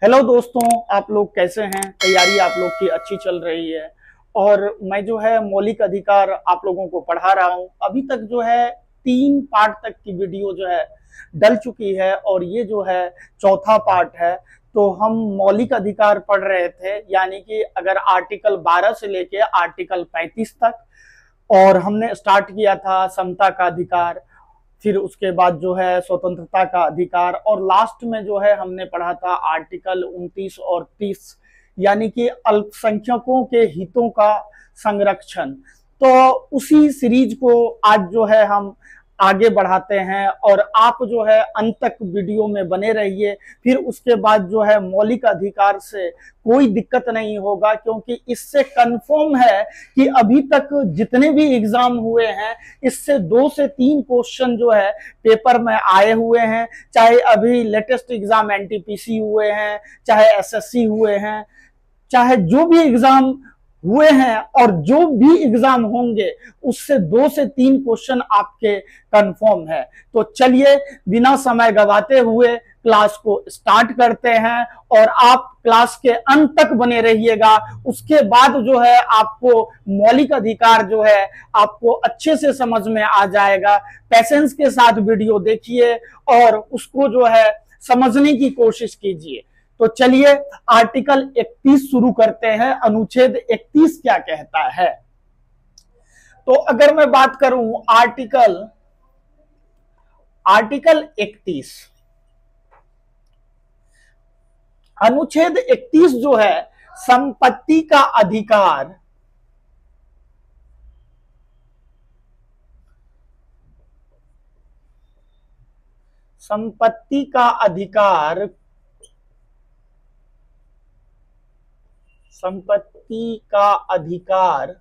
Hello दोस्तों, आप लोग कैसे हैं? तैयारी आप लोग की अच्छी चल रही है। और मैं जो है मौलिक अधिकार आप लोगों को पढ़ा रहा हूं। अभी तक जो है 3 पार्ट तक की वीडियो जो है डल चुकी है और ये जो है चौथा पार्ट है। तो हम मौलिक अधिकार पढ़ रहे थे, यानी कि अगर आर्टिकल 12 से लेके आर्टिकल 35 तक। और हमने स्टार्ट किया था समता का अधिकार, फिर उसके बाद जो है स्वतंत्रता का अधिकार, और लास्ट में जो है हमने पढ़ा था आर्टिकल 29 और 30, यानी कि अल्पसंख्यकों के हितों का संरक्षण। तो उसी सीरीज को आज जो है हम आगे बढ़ाते हैं और आप जो है अंत तक वीडियो में बने रहिए। फिर उसके बाद जो है मौलिक अधिकार से कोई दिक्कत नहीं होगा, क्योंकि इससे कंफर्म है कि अभी तक जितने भी एग्जाम हुए हैं इससे 2 से 3 क्वेश्चन जो है पेपर में आए हुए हैं। चाहे अभी लेटेस्ट एग्जाम एनटीपीसी हुए हैं, चाहे एसएससी हुए हैं, चाहे जो भी एग्जाम हुए हैं और जो भी एग्जाम होंगे, उससे 2 से 3 क्वेश्चन आपके कंफर्म है। तो चलिए बिना समय गवाते हुए क्लास को स्टार्ट करते हैं और आप क्लास के अंत तक बने रहिएगा। उसके बाद जो है आपको मौलिक अधिकार जो है आपको अच्छे से समझ में आ जाएगा। पेशेंस के साथ वीडियो देखिए और उसको जो है समझने की कोशिश कीजिए। तो चलिए आर्टिकल 31 शुरू करते हैं। अनुच्छेद 31 क्या कहता है? तो अगर मैं बात करूं आर्टिकल 31, अनुच्छेद 31 जो है संपत्ति का अधिकार, संपत्ति का अधिकार, संपत्ति का अधिकार,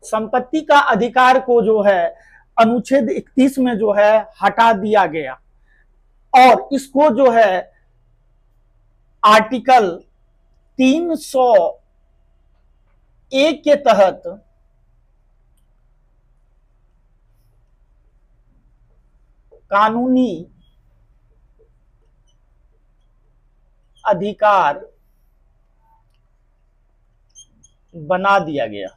संपत्ति का अधिकार को जो है अनुच्छेद 31 में जो है हटा दिया गया और इसको जो है आर्टिकल 301 के तहत कानूनी अधिकार बना दिया गया।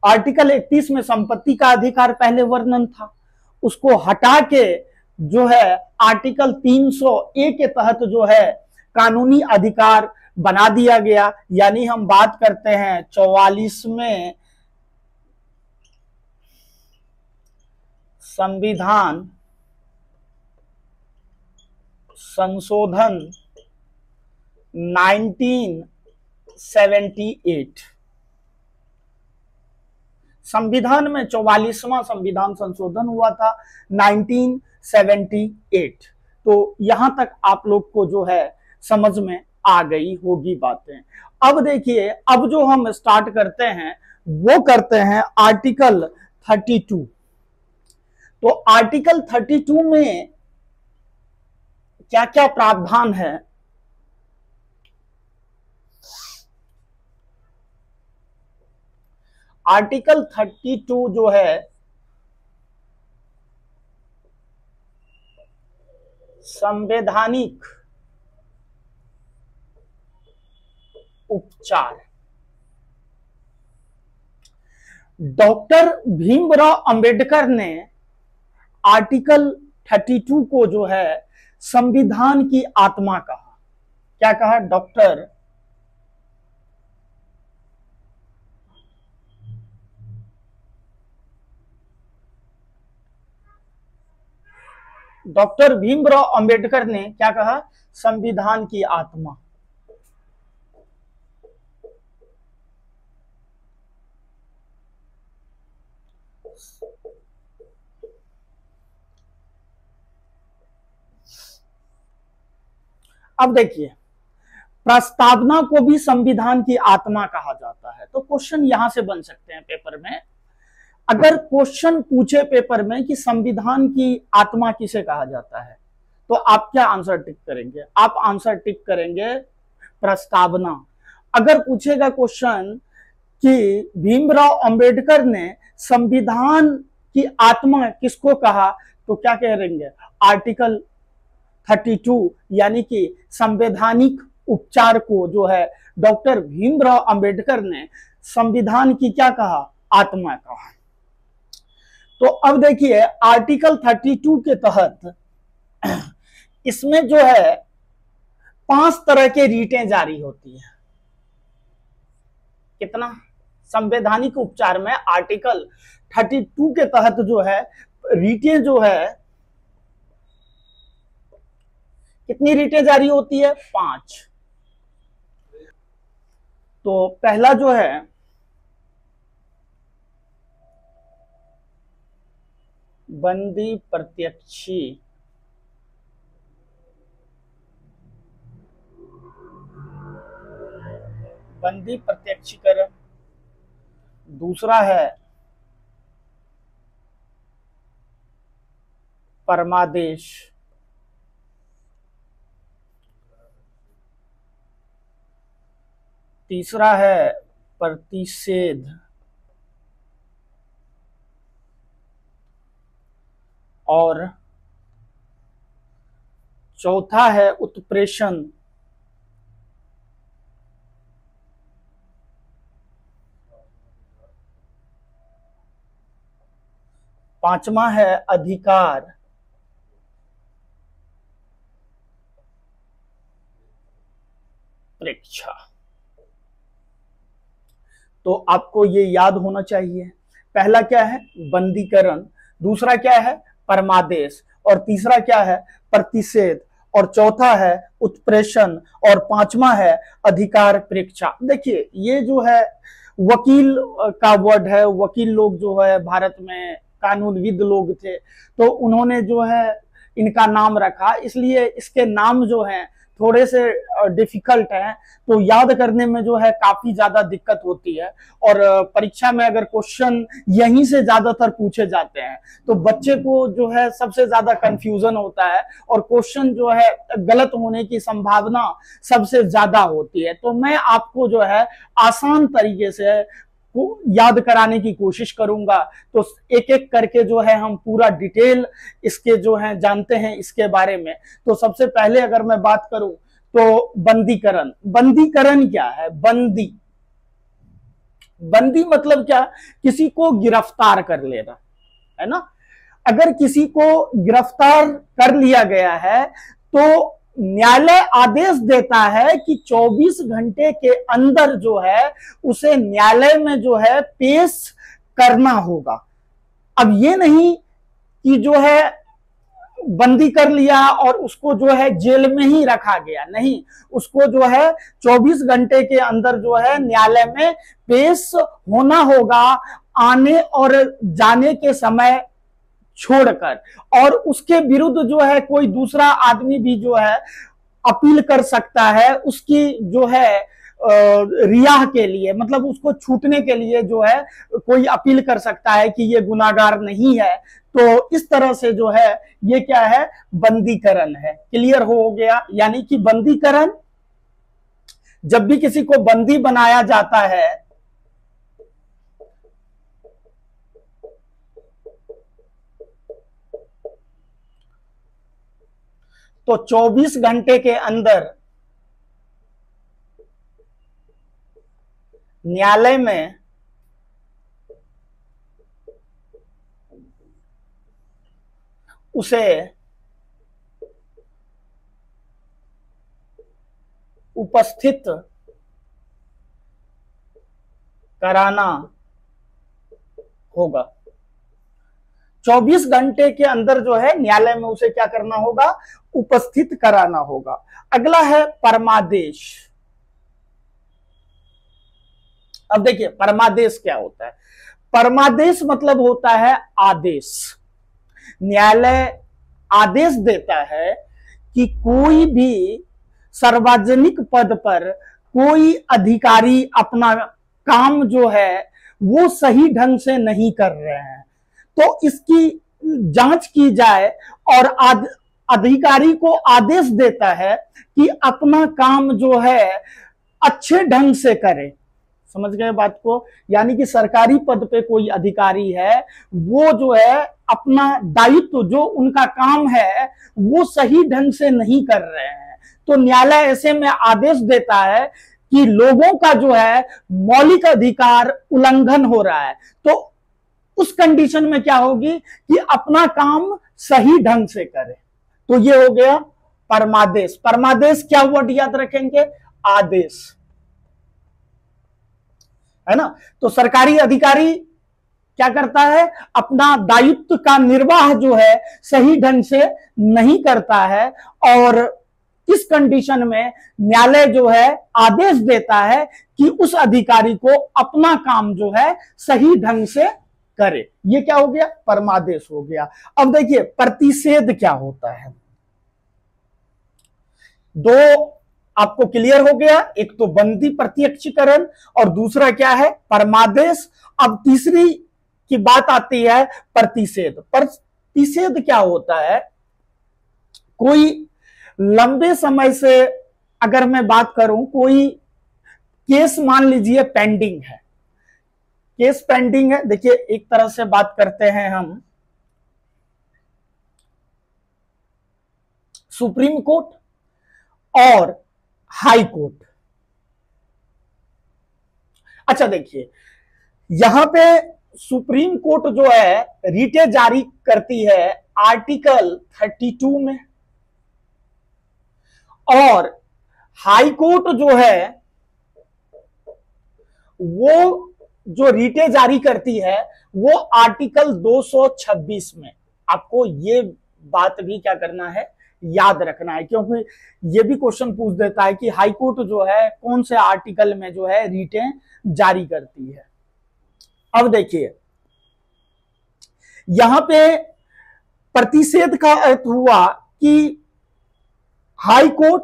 आर्टिकल 31 में संपत्ति का अधिकार पहले वर्णन था, उसको हटा के जो है आर्टिकल 301 के तहत जो है कानूनी अधिकार बना दिया गया। यानी हम बात करते हैं 44वें संविधान संशोधन 1978। संविधान में 44वां संविधान संशोधन हुआ था 1978। तो यहां तक आप लोग को जो है समझ में आ गई होगी बातें। अब देखिए, अब जो हम स्टार्ट करते हैं वो करते हैं आर्टिकल 32। तो आर्टिकल 32 में क्या क्या प्रावधान है? आर्टिकल 32 जो है संवैधानिक उपचार। डॉक्टर भीमराव अंबेडकर ने आर्टिकल 32 को जो है संविधान की आत्मा कहा। क्या कहा? डॉक्टर भीमराव अंबेडकर ने क्या कहा? संविधान की आत्मा। अब देखिए, प्रस्तावना को भी संविधान की आत्मा कहा जाता है। तो क्वेश्चन यहां से बन सकते हैं पेपर में। अगर क्वेश्चन पूछे पेपर में कि संविधान की आत्मा किसे कहा जाता है, तो आप क्या आंसर टिक करेंगे? आप आंसर टिक करेंगे प्रस्तावना। अगर पूछेगा क्वेश्चन कि भीमराव अंबेडकर ने संविधान कि आत्मा किसको कहा, तो क्या कह रहेंगे, आर्टिकल 32 यानी कि संवैधानिक उपचार को जो है डॉक्टर भीमराव अंबेडकर ने संविधान की क्या कहा, आत्मा कहा। तो अब देखिए आर्टिकल 32 के तहत इसमें जो है 5 तरह के रीटें जारी होती है। कितना, संवैधानिक उपचार में आर्टिकल 32 के तहत जो है रीटें जो है, कितनी रीटें जारी होती है, 5। तो पहला जो है बंदी प्रत्यक्षी, बंदी प्रत्यक्षीकरण। दूसरा है परमादेश। तीसरा है प्रतिषेध। और चौथा है उत्प्रेषण। पांचवा है अधिकार। प्रेक्षा। तो आपको ये याद होना चाहिए, पहला क्या है बंदीकरण, दूसरा क्या है परमादेश, और तीसरा क्या है प्रतिषेध, और चौथा है उत्प्रेषण, और पांचवा है अधिकार प्रेक्षा। देखिए ये जो है वकील का वर्ड है, वकील लोग जो है भारत में कानूनविद लोग थे, तो उन्होंने जो है इनका नाम रखा, इसलिए इसके नाम जो हैं थोड़े से डिफिकल्ट हैं, तो याद करने में जो है काफी ज्यादा दिक्कत होती है। और परीक्षा में अगर क्वेश्चन यहीं से ज्यादातर पूछे जाते हैं तो बच्चे को जो है सबसे ज्यादा कंफ्यूजन होता है और क्वेश्चन जो है गलत होने की संभावना सबसे ज्यादा होती है। तो मैं आपको जो है आसान तरीके से को याद कराने की कोशिश करूंगा। तो एक एक करके जो है हम पूरा डिटेल इसके जो है जानते हैं इसके बारे में। तो सबसे पहले अगर मैं बात करूं तो बंदीकरण। बंदीकरण क्या है, बंदी, बंदी मतलब क्या, किसी को गिरफ्तार कर लेना, है ना। अगर किसी को गिरफ्तार कर लिया गया है तो न्यायालय आदेश देता है कि 24 घंटे के अंदर जो है उसे न्यायालय में जो है पेश करना होगा। अब ये नहीं कि जो है बंदी कर लिया और उसको जो है जेल में ही रखा गया, नहीं, उसको जो है 24 घंटे के अंदर जो है न्यायालय में पेश होना होगा, आने और जाने के समय छोड़कर। और उसके विरुद्ध जो है कोई दूसरा आदमी भी जो है अपील कर सकता है उसकी जो है रिहा के लिए, मतलब उसको छूटने के लिए जो है कोई अपील कर सकता है कि ये गुनाहगार नहीं है। तो इस तरह से जो है ये क्या है, बंदीकरण है। क्लियर हो गया, यानी कि बंदीकरण, जब भी किसी को बंदी बनाया जाता है तो 24 घंटे के अंदर न्यायालय में उसे उपस्थित कराना होगा। 24 घंटे के अंदर जो है न्यायालय में उसे क्या करना होगा, उपस्थित कराना होगा। अगला है परमादेश। अब देखिए परमादेश क्या होता है। परमादेश मतलब होता है आदेश। न्यायालय आदेश देता है कि कोई भी सार्वजनिक पद पर कोई अधिकारी अपना काम जो है वो सही ढंग से नहीं कर रहे हैं, तो इसकी जांच की जाए और अधिकारी को आदेश देता है कि अपना काम जो है अच्छे ढंग से करे, समझ गए बात को? यानी कि सरकारी पद पे कोई अधिकारी है, वो जो है अपना दायित्व जो उनका काम है वो सही ढंग से नहीं कर रहे हैं, तो न्यायालय ऐसे में आदेश देता है कि लोगों का जो है मौलिक अधिकार उल्लंघन हो रहा है, तो उस कंडीशन में क्या होगी कि अपना काम सही ढंग से करे। तो ये हो गया परमादेश। परमादेश क्या वर्ड याद रखेंगे? आदेश, है ना। तो सरकारी अधिकारी क्या करता है? अपना दायित्व का निर्वाह जो है सही ढंग से नहीं करता है, और इस कंडीशन में न्यायालय जो है आदेश देता है कि उस अधिकारी को अपना काम जो है सही ढंग से करे। ये क्या हो गया? परमादेश हो गया। अब देखिए प्रतिषेध क्या होता है। दो आपको क्लियर हो गया, एक तो बंदी प्रत्यक्षीकरण और दूसरा क्या है? परमादेश। अब तीसरी की बात आती है प्रतिषेध। प्रतिषेध क्या होता है? कोई लंबे समय से अगर मैं बात करूं, कोई केस मान लीजिए पेंडिंग है, केस पेंडिंग है। देखिए एक तरह से बात करते हैं हम, सुप्रीम कोर्ट और हाई कोर्ट। अच्छा देखिए यहां पे सुप्रीम कोर्ट जो है रिटे जारी करती है आर्टिकल 32 में, और हाई कोर्ट जो है वो जो रिटे जारी करती है वो आर्टिकल 226 में। आपको ये बात भी क्या करना है? याद रखना है, क्योंकि ये भी क्वेश्चन पूछ देता है कि हाई कोर्ट जो है कौन से आर्टिकल में जो है रिटें जारी करती है। अब देखिए यहां पे प्रतिषेध का अर्थ हुआ कि high court,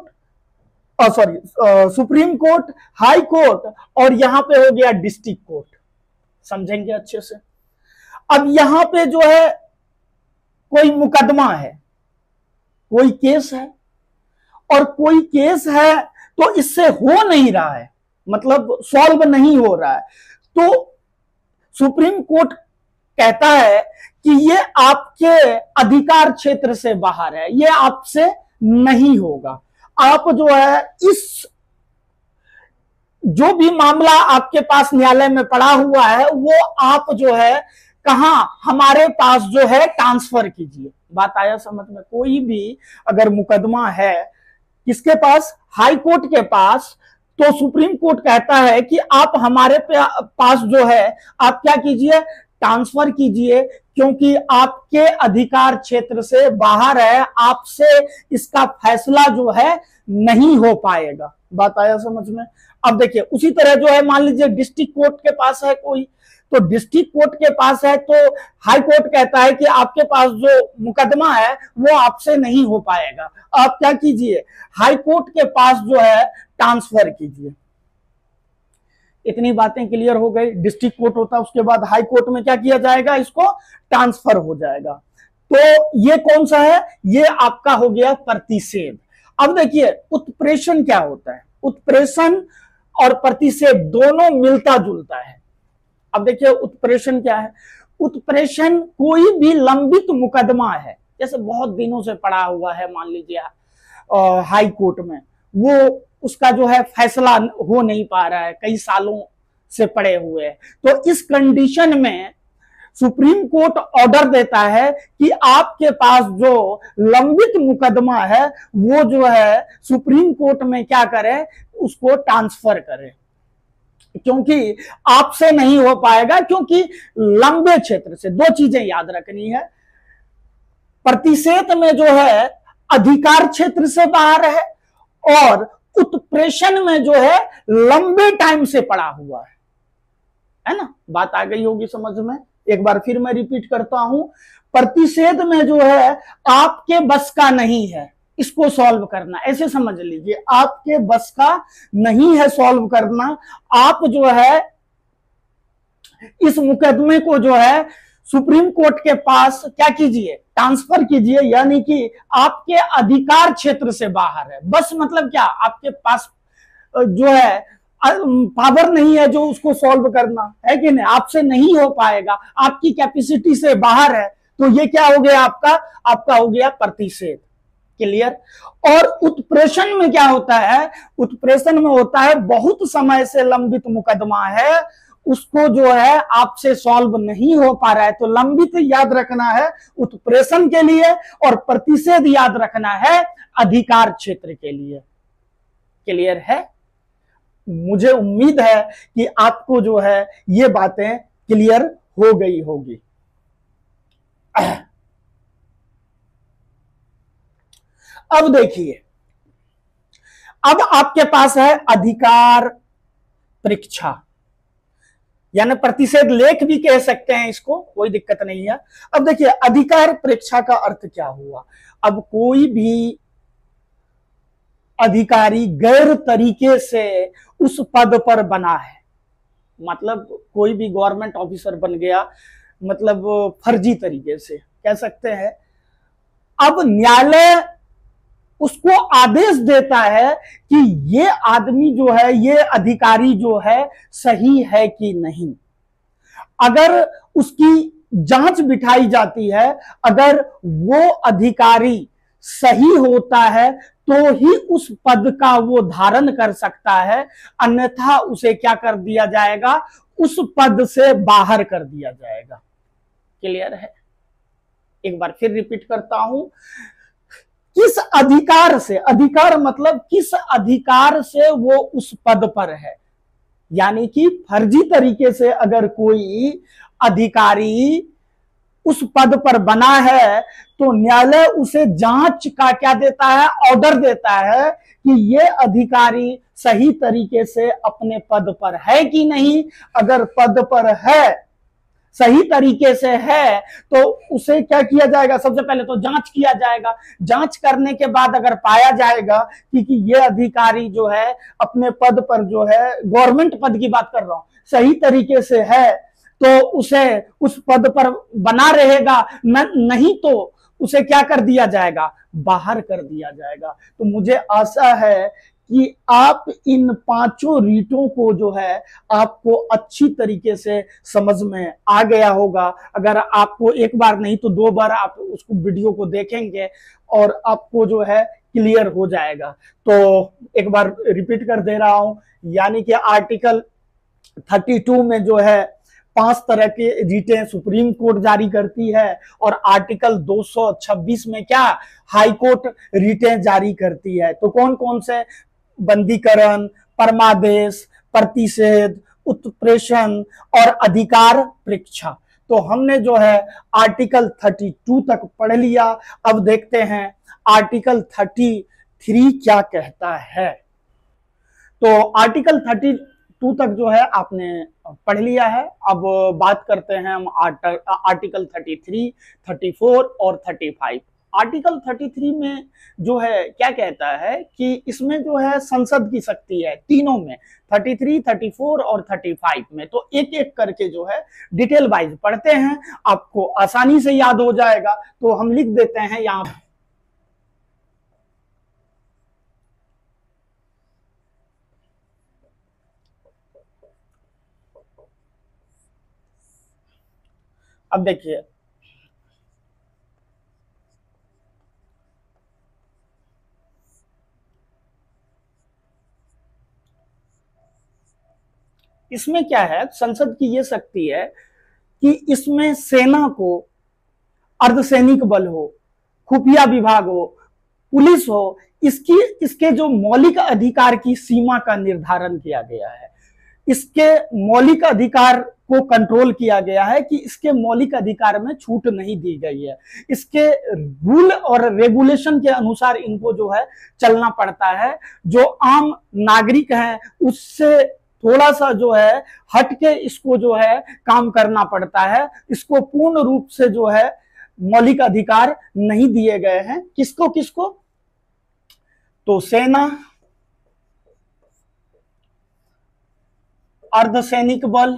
supreme court, high court, और यहां पे हो गया डिस्ट्रिक्ट कोर्ट। समझेंगे अच्छे से। अब यहां पे जो है कोई मुकदमा है, कोई केस है, और कोई केस है तो इससे हो नहीं रहा है, मतलब सॉल्व नहीं हो रहा है, तो सुप्रीम कोर्ट कहता है कि ये आपके अधिकार क्षेत्र से बाहर है, ये आपसे नहीं होगा। आप जो है इस जो भी मामला आपके पास न्यायालय में पड़ा हुआ है वो आप जो है कहां, हमारे पास जो है ट्रांसफर कीजिए। बात आया समझ में? कोई भी अगर मुकदमा है किसके पास? हाई कोर्ट के पास, तो सुप्रीम कोर्ट कहता है कि आप हमारे पास जो है आप क्या कीजिए? ट्रांसफर कीजिए, क्योंकि आपके अधिकार क्षेत्र से बाहर है, आपसे इसका फैसला जो है नहीं हो पाएगा। बात आया समझ में? अब देखिए उसी तरह जो है मान लीजिए डिस्ट्रिक्ट कोर्ट के पास है कोई, तो डिस्ट्रिक्ट कोर्ट के पास है तो हाई कोर्ट कहता है कि आपके पास जो मुकदमा है वो आपसे नहीं हो पाएगा, आप क्या कीजिए? हाई कोर्ट के पास जो है ट्रांसफर कीजिए। इतनी बातें क्लियर हो गई। डिस्ट्रिक्ट कोर्ट होता है, उसके बाद हाई कोर्ट में क्या किया जाएगा? इसको ट्रांसफर हो जाएगा। तो ये कौन सा है? ये आपका हो गया प्रतिषेध। अब देखिए उत्प्रेषण क्या होता है? उत्प्रेषण और प्रतिषेध दोनों मिलता जुलता है। अब देखिए उत्प्रेषण क्या है? उत्प्रेषण कोई भी लंबित मुकदमा है, जैसे बहुत दिनों से पड़ा हुआ है, मान लीजिए हाई कोर्ट में, वो उसका जो है फैसला हो नहीं पा रहा है, कई सालों से पड़े हुए हैं, तो इस कंडीशन में सुप्रीम कोर्ट ऑर्डर देता है कि आपके पास जो लंबित मुकदमा है वो जो है सुप्रीम कोर्ट में क्या करे? उसको ट्रांसफर करे, क्योंकि आपसे नहीं हो पाएगा, क्योंकि लंबे क्षेत्र से। दो चीजें याद रखनी है, प्रतिषेध में जो है अधिकार क्षेत्र से बाहर है, और उत्प्रेषण में जो है लंबे टाइम से पड़ा हुआ है ना। बात आ गई होगी समझ में? एक बार फिर मैं रिपीट करता हूं, प्रतिषेध में जो है आपके बस का नहीं है इसको सॉल्व करना, ऐसे समझ लीजिए, आपके बस का नहीं है सॉल्व करना। आप जो है इस मुकदमे को जो है सुप्रीम कोर्ट के पास क्या कीजिए? ट्रांसफर कीजिए, यानी कि आपके अधिकार क्षेत्र से बाहर है। बस मतलब क्या? आपके पास जो है पावर नहीं है जो उसको सॉल्व करना है कि नहीं, आपसे नहीं हो पाएगा, आपकी कैपेसिटी से बाहर है, तो ये क्या हो गया आपका, आपका हो गया प्रतिषेध। क्लियर। और उत्प्रेषण में क्या होता है, उत्प्रेषण में होता है बहुत समय से लंबित मुकदमा है, उसको जो है आपसे सॉल्व नहीं हो पा रहा है, तो लंबित याद रखना है उत्प्रेषण के लिए, और प्रतिषेध याद रखना है अधिकार क्षेत्र के लिए। क्लियर है। मुझे उम्मीद है कि आपको जो है ये बातें क्लियर हो गई होगी। अब देखिए, अब आपके पास है अधिकार परीक्षा, यानी प्रतिषेध लेख भी कह सकते हैं इसको, कोई दिक्कत नहीं है। अब देखिए अधिकार परीक्षा का अर्थ क्या हुआ। अब कोई भी अधिकारी गैर तरीके से उस पद पर बना है, मतलब कोई भी गवर्नमेंट ऑफिसर बन गया, मतलब फर्जी तरीके से कह सकते हैं। अब न्यायालय उसको आदेश देता है कि ये आदमी जो है, ये अधिकारी जो है सही है कि नहीं। अगर उसकी जांच बिठाई जाती है, अगर वो अधिकारी सही होता है तो ही उस पद का वो धारण कर सकता है, अन्यथा उसे क्या कर दिया जाएगा, उस पद से बाहर कर दिया जाएगा। क्लियर है। एक बार फिर रिपीट करता हूं, किस अधिकार से, अधिकार मतलब किस अधिकार से वो उस पद पर है, यानी कि फर्जी तरीके से अगर कोई अधिकारी उस पद पर बना है तो न्यायालय उसे जांच का क्या देता है, ऑर्डर देता है कि ये अधिकारी सही तरीके से अपने पद पर है कि नहीं। अगर पद पर है, सही तरीके से है, तो उसे क्या किया जाएगा, सबसे पहले तो जांच किया जाएगा। जांच करने के बाद अगर पाया जाएगा कि ये अधिकारी जो है अपने पद पर जो है, गवर्नमेंट पद की बात कर रहा हूं, सही तरीके से है, तो उसे उस पद पर बना रहेगा, नहीं तो उसे क्या कर दिया जाएगा, बाहर कर दिया जाएगा। तो मुझे आशा है कि आप इन पांचों रीतों को जो है आपको अच्छी तरीके से समझ में आ गया होगा। अगर आपको एक बार नहीं तो दो बार आप उसको वीडियो को देखेंगे और आपको जो है क्लियर हो जाएगा। तो एक बार रिपीट कर दे रहा हूं, यानी कि आर्टिकल 32 में जो है 5 तरह के रिटें सुप्रीम कोर्ट जारी करती है, और आर्टिकल 226 में क्या, हाई कोर्ट रिटें जारी करती है। तो कौन कौन से, बंदीकरण, परमादेश, प्रतिषेध, उत्प्रेषण और अधिकार परीक्षा। तो हमने जो है आर्टिकल 32 तक पढ़ लिया। अब देखते हैं आर्टिकल 33 क्या कहता है। तो आर्टिकल 32 तक जो है आपने पढ़ लिया है। अब बात करते हैं हम आर्टिकल 33, 34 और 35। आर्टिकल 33 में जो है क्या कहता है कि इसमें जो है संसद की शक्ति है तीनों में, 33, 34 और 35 में। तो एक एक करके जो है डिटेल वाइज पढ़ते हैं, आपको आसानी से याद हो जाएगा। तो हम लिख देते हैं यहां। अब देखिए, इसमें क्या है, संसद की ये शक्ति है कि इसमें सेना को, अर्धसैनिक बल हो, खुफिया विभाग हो, पुलिस हो, इसके जो मौलिक अधिकार की सीमा का निर्धारण किया गया है। इसके मौलिक अधिकार को कंट्रोल किया गया है कि इसके मौलिक अधिकार में छूट नहीं दी गई है। इसके रूल और रेगुलेशन के अनुसार इनको जो है चलना पड़ता है। जो आम नागरिक हैं उससे थोड़ा सा जो है हट के इसको जो है काम करना पड़ता है। इसको पूर्ण रूप से जो है मौलिक अधिकार नहीं दिए गए हैं। किसको किसको, तो सेना, अर्धसैनिक बल,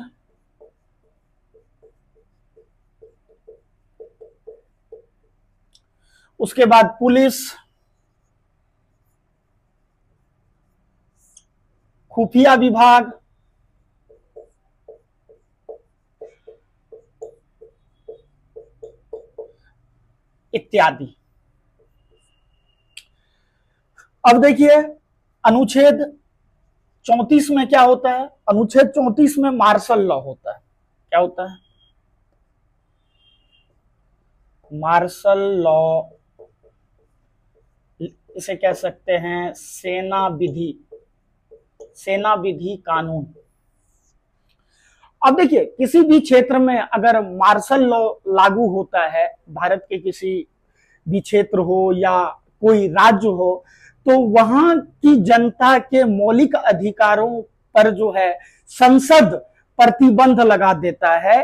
उसके बाद पुलिस, खुफिया विभाग, इत्यादि। अब देखिए अनुच्छेद 34 में क्या होता है? अनुच्छेद 34 में मार्शल लॉ होता है। क्या होता है? मार्शल लॉ, इसे कह सकते हैं सेना विधि, सेना विधि कानून। अब देखिए किसी भी क्षेत्र में अगर मार्शल लॉ लागू होता है, भारत के किसी भी क्षेत्र हो या कोई राज्य हो, तो वहां की जनता के मौलिक अधिकारों पर जो है संसद प्रतिबंध लगा देता है।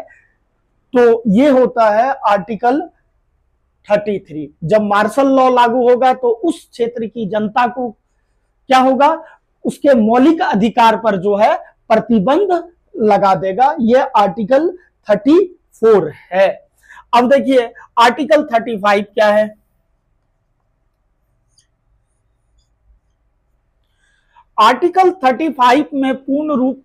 तो ये होता है आर्टिकल 33। जब मार्शल लॉ लागू होगा तो उस क्षेत्र की जनता को क्या होगा? उसके मौलिक अधिकार पर जो है प्रतिबंध लगा देगा। यह आर्टिकल 34 है। अब देखिए आर्टिकल 35 क्या है? आर्टिकल 35 में पूर्ण रूप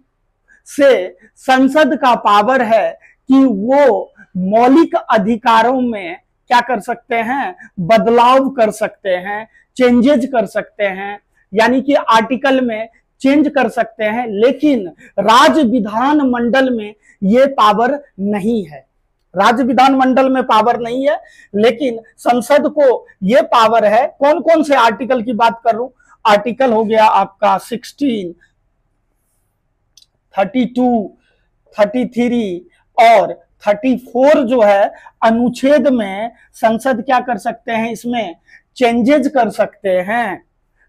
से संसद का पावर है कि वो मौलिक अधिकारों में क्या कर सकते हैं? बदलाव कर सकते हैं, चेंजेज कर सकते हैं, यानी कि आर्टिकल में चेंज कर सकते हैं। लेकिन राज्य विधान मंडल में ये पावर नहीं है। राज्य विधान मंडल में पावर नहीं है, लेकिन संसद को ये पावर है। कौन कौन से आर्टिकल की बात कर रहा हूं? आर्टिकल हो गया आपका 16, 32, 33 और 34 जो है अनुच्छेद में संसद क्या कर सकते हैं? इसमें चेंजेज कर सकते हैं।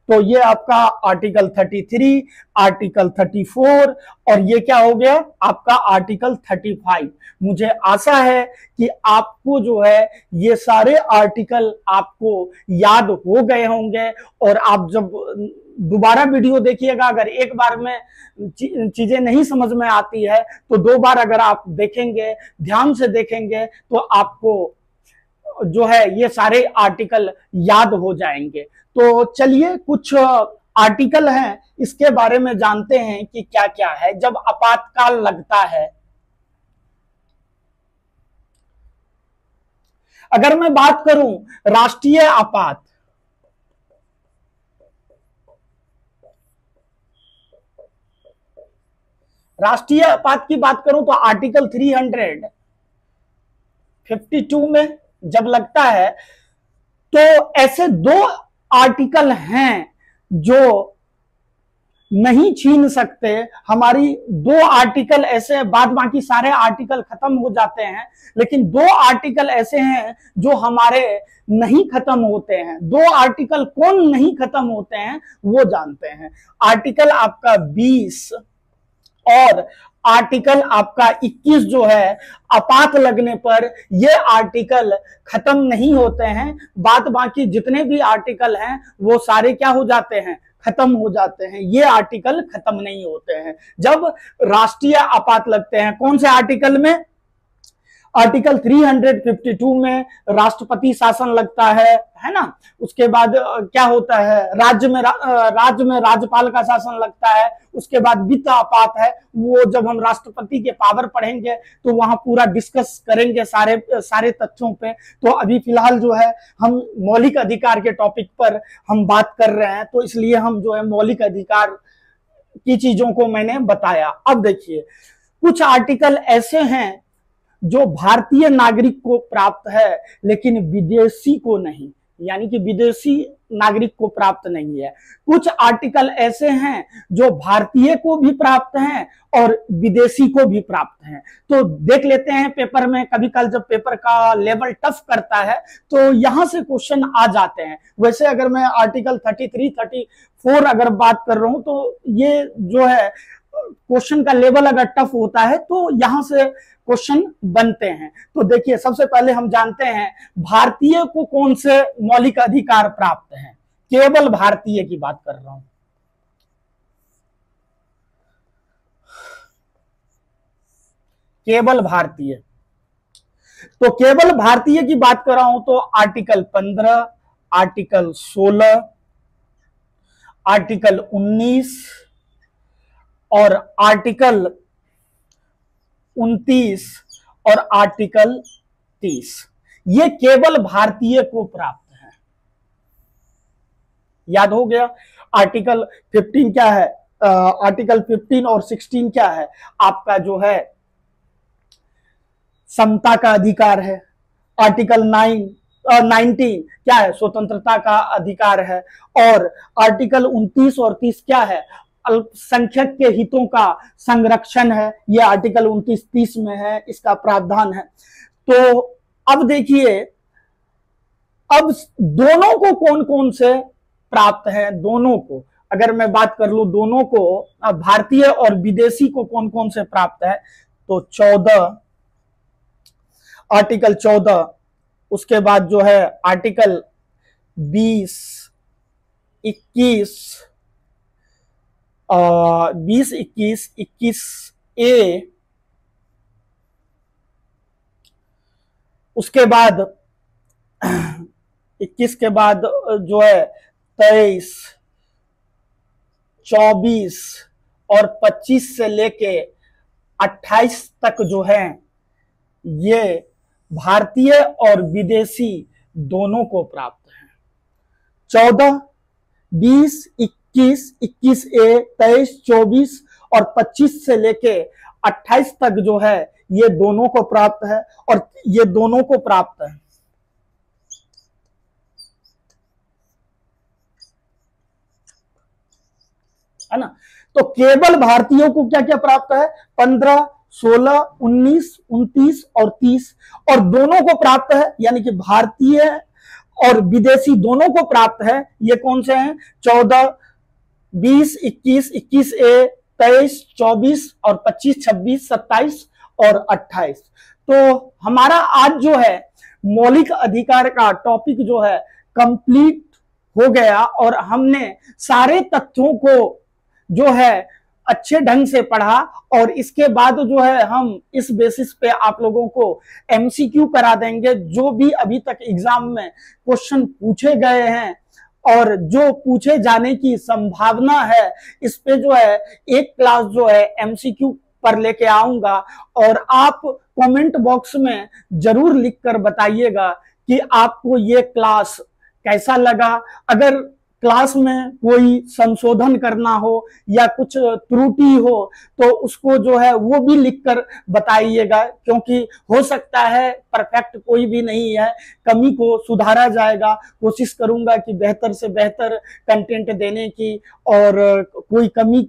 तो ये आपका आर्टिकल 33, आर्टिकल 34 और ये क्या हो गया आपका आर्टिकल 35। मुझे आशा है कि आपको जो है ये सारे आर्टिकल आपको याद हो गए होंगे, और आप जब दोबारा वीडियो देखिएगा, अगर एक बार में चीजें नहीं समझ में आती है तो दो बार अगर आप देखेंगे, ध्यान से देखेंगे, तो आपको जो है ये सारे आर्टिकल याद हो जाएंगे। तो चलिए कुछ आर्टिकल हैं, इसके बारे में जानते हैं कि क्या क्या है जब आपातकाल लगता है। अगर मैं बात करूं राष्ट्रीय आपात, राष्ट्रीय आपात की बात करूं तो आर्टिकल 352 में जब लगता है, तो ऐसे दो आर्टिकल हैं जो नहीं छीन सकते। हमारी दो आर्टिकल ऐसे, बाद बाकी सारे आर्टिकल खत्म हो जाते हैं, लेकिन दो आर्टिकल ऐसे हैं जो हमारे नहीं खत्म होते हैं। दो आर्टिकल कौन नहीं खत्म होते हैं वो जानते हैं। आर्टिकल आपका 20 और आर्टिकल आपका 21 जो है, आपात लगने पर ये आर्टिकल खत्म नहीं होते हैं। बाद बाकी जितने भी आर्टिकल हैं वो सारे क्या हो जाते हैं? खत्म हो जाते हैं। ये आर्टिकल खत्म नहीं होते हैं जब राष्ट्रीय आपात लगते हैं। कौन से आर्टिकल में? आर्टिकल 352 में राष्ट्रपति शासन लगता है ना। उसके बाद क्या होता है? राज्य में राज्यपाल का शासन लगता है। उसके बाद वित्त आपात है, वो जब हम राष्ट्रपति के पावर पढ़ेंगे तो वहां पूरा डिस्कस करेंगे सारे तथ्यों पे। तो अभी फिलहाल जो है हम मौलिक अधिकार के टॉपिक पर हम बात कर रहे हैं, तो इसलिए हम जो है मौलिक अधिकार की चीजों को मैंने बताया। अब देखिए कुछ आर्टिकल ऐसे हैं जो भारतीय नागरिक को प्राप्त है लेकिन विदेशी को नहीं, यानी कि विदेशी नागरिक को प्राप्त नहीं है। कुछ आर्टिकल ऐसे हैं जो भारतीय को भी प्राप्त हैं और विदेशी को भी प्राप्त हैं। तो देख लेते हैं पेपर में, कभी कल जब पेपर का लेवल टफ करता है तो यहां से क्वेश्चन आ जाते हैं। वैसे अगर मैं आर्टिकल 33, 34 अगर बात कर रहा हूं तो ये जो है क्वेश्चन का लेवल अगर टफ होता है तो यहां से क्वेश्चन बनते हैं। तो देखिए सबसे पहले हम जानते हैं भारतीय को कौन से मौलिक अधिकार प्राप्त हैं। केवल भारतीय की बात कर रहा हूं। केवल भारतीय, तो केवल भारतीय की बात कर रहा हूं तो आर्टिकल 15, आर्टिकल 16, आर्टिकल 19, और आर्टिकल 29 और आर्टिकल 30 ये केवल भारतीय को प्राप्त है। याद हो गया। आर्टिकल 15 क्या है? आर्टिकल 15 और 16 क्या है? आपका जो है समता का अधिकार है। आर्टिकल 19 क्या है? स्वतंत्रता का अधिकार है। और आर्टिकल 29 और 30 क्या है? अल्पसंख्यक के हितों का संरक्षण है। ये आर्टिकल 29-30 में है, इसका प्रावधान है। तो अब देखिए, अब दोनों को कौन कौन से प्राप्त है? दोनों को अगर मैं बात कर लूं, दोनों को भारतीय और विदेशी को कौन कौन से प्राप्त है, तो 14, आर्टिकल 14, उसके बाद जो है आर्टिकल 20, 21, 21A, उसके बाद 21 के बाद जो है 23, 24 और 25 से लेके 28 तक जो है ये भारतीय और विदेशी दोनों को प्राप्त है। 14, 20, 21, 21A, 23, 24 और 25 से लेके 28 तक जो है ये दोनों को प्राप्त है, और ये दोनों को प्राप्त है ना। तो केवल भारतीयों को क्या क्या प्राप्त है? 15, 16, 19, 29 और 30, और दोनों को प्राप्त है, यानी कि भारतीय और विदेशी दोनों को प्राप्त है। ये कौन से हैं? 14, 20, 21, 21A, 23, 24 और 25, 26, 27 और 28। तो हमारा आज जो है मौलिक अधिकार का टॉपिक जो है कंप्लीट हो गया, और हमने सारे तथ्यों को जो है अच्छे ढंग से पढ़ा। और इसके बाद जो है हम इस बेसिस पे आप लोगों को MCQ करा देंगे, जो भी अभी तक एग्जाम में क्वेश्चन पूछे गए हैं और जो पूछे जाने की संभावना है, इस पे जो है एक क्लास जो है MCQ पर लेके आऊंगा। और आप कमेंट बॉक्स में जरूर लिखकर बताइएगा कि आपको ये क्लास कैसा लगा। अगर क्लास में कोई संशोधन करना हो या कुछ त्रुटि हो तो उसको जो है वो भी लिखकर बताइएगा, क्योंकि हो सकता है परफेक्ट कोई भी नहीं है, कमी को सुधारा जाएगा। कोशिश करूंगा कि बेहतर से बेहतर कंटेंट देने की, और कोई कमी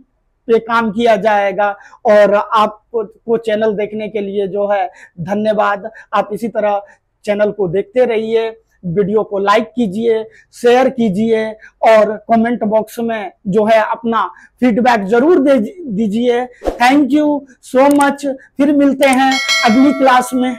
पे काम किया जाएगा। और आपको चैनल देखने के लिए जो है धन्यवाद। आप इसी तरह चैनल को देखते रहिए, वीडियो को लाइक कीजिए, शेयर कीजिए, और कमेंट बॉक्स में जो है अपना फीडबैक जरूर दीजिए। Thank you so much. फिर मिलते हैं अगली क्लास में।